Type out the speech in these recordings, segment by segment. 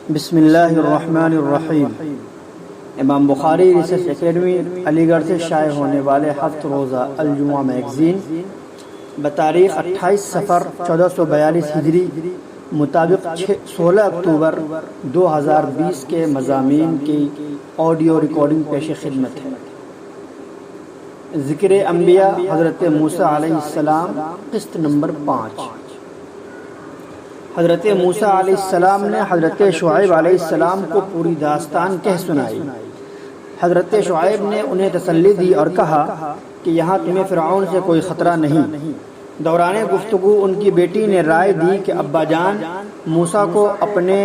بسم اللہ الرحمن الرحیم۔ امام بخاری ریسرچ اکیڈمی علی گڑھ سے شائع ہونے والے ہفت روزہ الجمعہ میگزین بتاریخ 28 صفر 1442 ہجری مطابق 16 اکتوبر 2020 کے مضامین کی آڈیو ریکارڈنگ پیش خدمت ہے۔ ذکر انبیاء حضرت موسیٰ علیہ السلام، قسط نمبر 5۔ حضرت موسیٰ علیہ السلام نے حضرت شعیب علیہ السلام کو پوری داستان کہہ سنائی۔ حضرت شعیب نے انہیں تسلی دی اور کہا کہ یہاں تمہیں فرعون سے کوئی خطرہ نہیں۔ دوران گفتگو ان کی بیٹی نے رائے دی کہ ابا جان، موسیٰ کو اپنے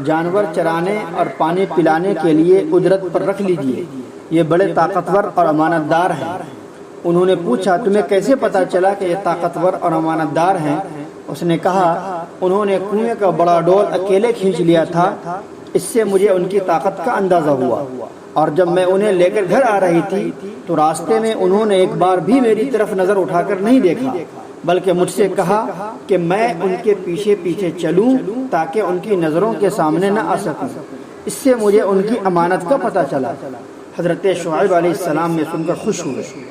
جانور چرانے اور پانی پلانے کے لیے اجرت پر رکھ لیجیے، یہ بڑے طاقتور اور امانت دار ہیں۔ انہوں نے پوچھا تمہیں کیسے پتا چلا کہ یہ طاقتور اور امانت دار ہیں؟ اس نے کہا انہوں نے کنویں کا بڑا ڈول اکیلے کھینچ لیا تھا، اس سے مجھے ان کی طاقت کا اندازہ ہوا، اور جب میں انہیں لے کر گھر آ رہی تھی تو راستے میں انہوں نے ایک بار بھی میری طرف نظر اٹھا کر نہیں دیکھا، بلکہ مجھ سے کہا کہ میں ان کے پیچھے پیچھے چلوں تاکہ ان کی نظروں کے سامنے نہ آ سکوں، اس سے مجھے ان کی امانت کا پتہ چلا۔ حضرت شعیب علیہ السلام نے سن کر خوش ہوئے۔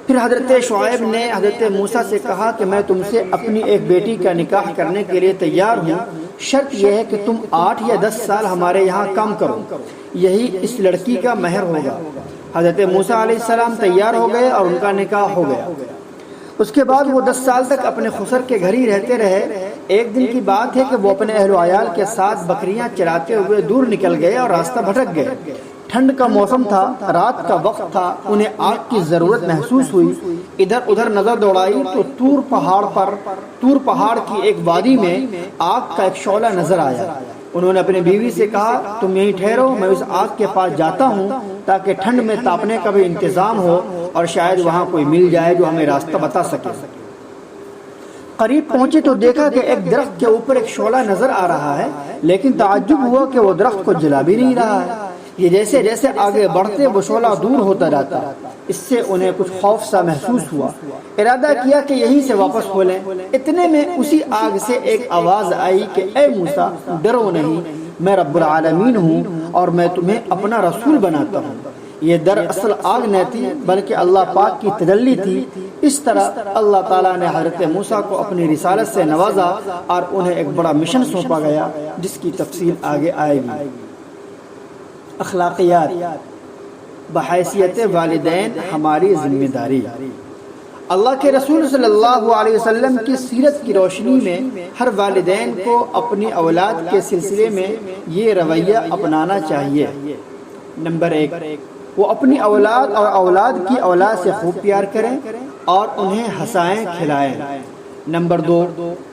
پھر حضرت شعیب نے حضرت موسیٰ سے کہا کہ میں تم سے اپنی ایک بیٹی کا نکاح کرنے کے لیے تیار ہوں، شرط یہ ہے کہ تم 8 یا 10 سال ہمارے یہاں کام کرو، یہی اس لڑکی کا مہر ہوگا۔ حضرت موسیٰ علیہ السلام تیار ہو گئے اور ان کا نکاح ہو گیا۔ اس کے بعد وہ 10 سال تک اپنے خسر کے گھر ہی رہتے رہے۔ ایک دن کی بات ہے کہ وہ اپنے اہل و عیال کے ساتھ بکریاں چراتے ہوئے دور نکل گئے اور راستہ بھٹک گئے۔ ٹھنڈ کا موسم تھا، رات کا وقت تھا، انہیں آگ کی ضرورت محسوس ہوئی۔ ادھر ادھر نظر دوڑائی تو طور پہاڑ کی ایک وادی میں آگ کا ایک شعلہ نظر آیا۔ انہوں نے اپنی بیوی سے کہا تم یہیں ٹھہرو، میں اس آگ کے پاس جاتا ہوں تاکہ ٹھنڈ میں تاپنے کا بھی انتظام ہو اور شاید وہاں کوئی مل جائے جو ہمیں راستہ بتا سکے۔ قریب پہنچے تو دیکھا کہ ایک درخت کے اوپر ایک شعلہ نظر آ رہا ہے، لیکن تعجب ہوا کہ وہ درخت کو جلا بھی نہیں رہا ہے۔ یہ جیسے جیسے آگے بڑھتے وہ شعلہ دور ہوتا جاتا، اس سے انہیں کچھ خوف سا محسوس ہوا۔ ارادہ کیا کہ یہیں سے واپس ہو لیں۔ اتنے میں اسی آگ سے ایک آواز آئی کہ اے موسیٰ، ڈرو نہیں، میں رب العالمین ہوں اور میں تمہیں اپنا رسول بناتا ہوں۔ یہ دراصل آگ نہ تھی بلکہ اللہ پاک کی تجلی تھی۔ اس طرح اللہ تعالیٰ نے حضرت موسیٰ کو اپنی رسالت سے نوازا اور انہیں ایک بڑا مشن سونپا گیا جس کی تفصیل آگے آئے گی۔ اخلاقیات بحیثیت والدین ہماری ذمہ داری۔ اللہ کے رسول صلی اللہ علیہ وسلم کی سیرت کی روشنی میں ہر والدین کو اپنی اولاد کے سلسلے میں یہ رویہ اپنانا چاہیے۔ نمبر 1، وہ اپنی اولاد اور اولاد کی اولاد سے خوب پیار کریں اور انہیں ہنسائیں کھلائیں۔ نمبر 2،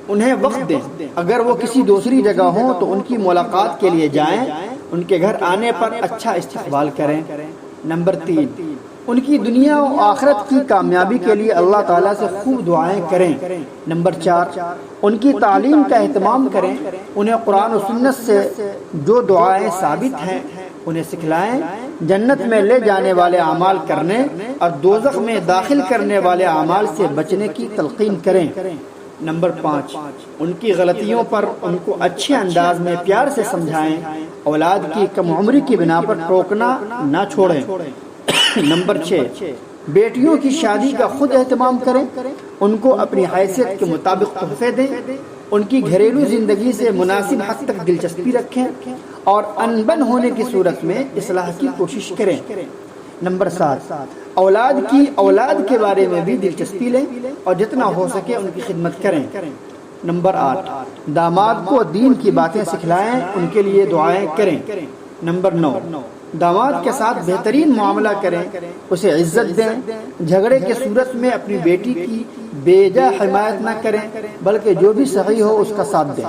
انہیں وقت دیں، اگر وہ کسی دوسری جگہ ہوں تو ان کی ملاقات کے لیے جائیں، ان کے گھر آنے پر اچھا استقبال کریں۔ نمبر 3، ان کی دنیا و آخرت کی کامیابی کے لیے اللہ تعالیٰ سے خوب دعائیں کریں۔ نمبر 4، ان کی تعلیم کا اہتمام کریں، انہیں قرآن و سنت سے جو دعائیں ثابت ہیں انہیں سکھلائیں، جنت میں لے جانے والے اعمال کرنے اور دوزخ میں داخل کرنے والے اعمال سے بچنے کی تلقین کریں۔ نمبر 5، ان کی غلطیوں پر ان کو اچھے انداز میں پیار سے سمجھائیں، اولاد کی کم عمری کی بنا پر ٹوکنا نہ چھوڑیں۔ نمبر 6، بیٹیوں کی شادی کا خود اہتمام کریں، ان کو اپنی حیثیت کے مطابق تحفے دیں، ان کی گھریلو زندگی سے مناسب حد تک دلچسپی رکھیں اور انبن ہونے کی صورت میں اصلاح کی کوشش کریں۔ نمبر 7، اولاد کے بارے میں بھی دلچسپی لیں اور جتنا ہو سکے ان کی خدمت کریں۔ نمبر 8، داماد کو دین کی باتیں سکھلائیں، ان کے لیے دعائیں کریں۔ نمبر 9، داماد کے ساتھ بہترین معاملہ کریں، اسے عزت دیں، جھگڑے کے صورت میں اپنی بیٹی کی بے جا حمایت نہ کریں بلکہ جو بھی صحیح ہو اس کا ساتھ دیں۔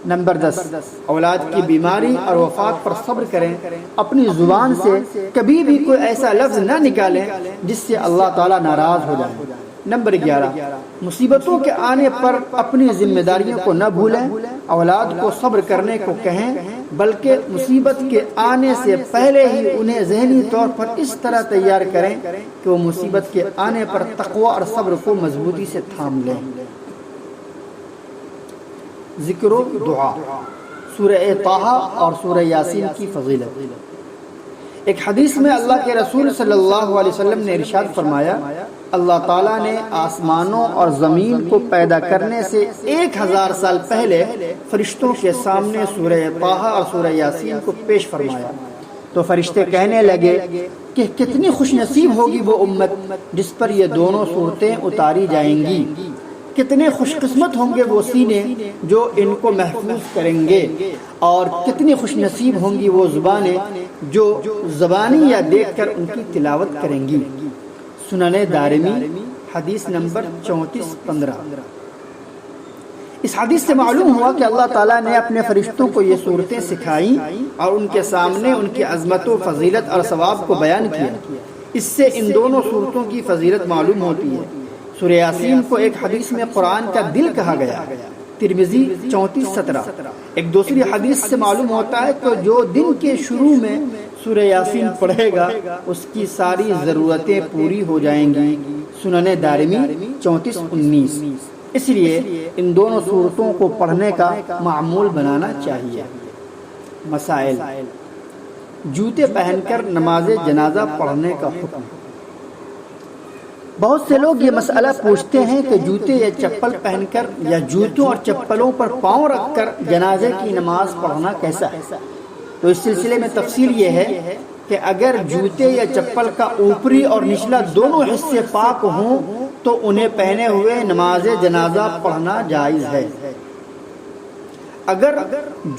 نمبر 10، اولاد کی بیماری اور وفات پر صبر کریں، اپنی زبان سے کبھی بھی کوئی ایسا لفظ نہ نکالیں جس سے اللہ تعالیٰ ناراض ہو جائے۔ نمبر 11، مصیبتوں کے آنے پر اپنی ذمہ داریوں کو نہ بھولیں، اولاد کو صبر کرنے کو کہیں بلکہ مصیبت کے آنے سے پہلے ہی انہیں ذہنی طور پر اس طرح تیار کریں کہ وہ مصیبت کے آنے پر تقوی اور صبر کو مضبوطی سے تھام لیں۔ ذکر و دعا۔ سورہ طٰہٰ اور سورہ یاسین کی فضیلت۔ ایک حدیث میں اللہ کے رسول صلی اللہ علیہ وسلم نے ارشاد فرمایا، اللہ تعالیٰ نے آسمانوں اور زمین کو پیدا کرنے سے 1000 سال پہلے فرشتوں کے سامنے سورہ طٰہٰ اور سورہ یاسین کو پیش فرمایا، تو فرشتے کہنے لگے کہ کتنی خوش نصیب ہوگی وہ امت جس پر یہ دونوں صورتیں اتاری جائیں گی، کتنے خوش قسمت ہوں گے وہ سینے جو ان کو محفوظ کریں گے، اور کتنی خوش نصیب ہوں گی وہ زبانیں جو زبانی یا دیکھ کر ان کی تلاوت کریں گی۔ سنن دارمی حدیث نمبر 3415۔ اس حدیث سے معلوم ہوا کہ اللہ تعالیٰ نے اپنے فرشتوں کو یہ صورتیں سکھائیں اور ان کے سامنے ان کی عظمت و فضیلت اور ثواب کو بیان کیا۔ اس سے ان دونوں صورتوں کی فضیلت معلوم ہوتی ہے۔ سورہ یاسین کو ایک حدیث میں قرآن کا دل کہا گیا، ترمذی 3417۔ ایک دوسری حدیث سے معلوم ہوتا ہے کہ جو دن کے شروع میں سورہ یاسین پڑھے گا اس کی ساری ضرورتیں پوری ہو جائیں گی، سنن دارمی 3419۔ اس لیے ان دونوں صورتوں کو پڑھنے کا معمول بنانا چاہیے۔ مسائل: جوتے پہن کر نماز جنازہ پڑھنے کا حکم۔ بہت سے لوگ یہ مسئلہ پوچھتے ہیں کہ جوتے یا چپل پہن کر یا جوتوں اور چپلوں پر پاؤں رکھ کر جنازے کی نماز پڑھنا کیسا ہے؟ تو اس سلسلے میں تفصیل یہ ہے کہ اگر جوتے یا چپل کا اوپری اور نچلا دونوں حصے پاک ہوں تو انہیں پہنے ہوئے نماز جنازہ پڑھنا جائز ہے۔ اگر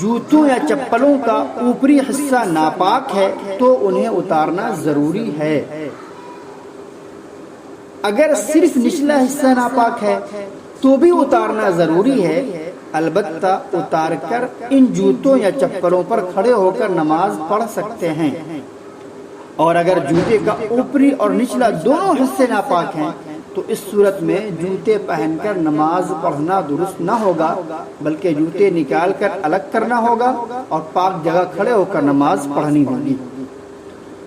جوتوں یا چپلوں کا اوپری حصہ ناپاک ہے تو انہیں اتارنا ضروری ہے۔ اگر صرف نچلا حصہ ناپاک ہے تو بھی اتارنا ضروری ہے، البتہ اتار کر ان جوتوں یا چپلوں پر کھڑے ہو کر نماز پڑھ سکتے ہیں۔ اور اگر جوتے کا اوپری اور نچلا دونوں حصے ناپاک ہیں تو اس صورت میں جوتے پہن کر نماز پڑھنا درست نہ ہوگا، بلکہ جوتے نکال کر الگ کرنا ہوگا اور پاک جگہ کھڑے ہو کر نماز پڑھنی ہوگی۔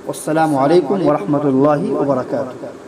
السلام علیکم ورحمۃ اللہ وبرکاتہ۔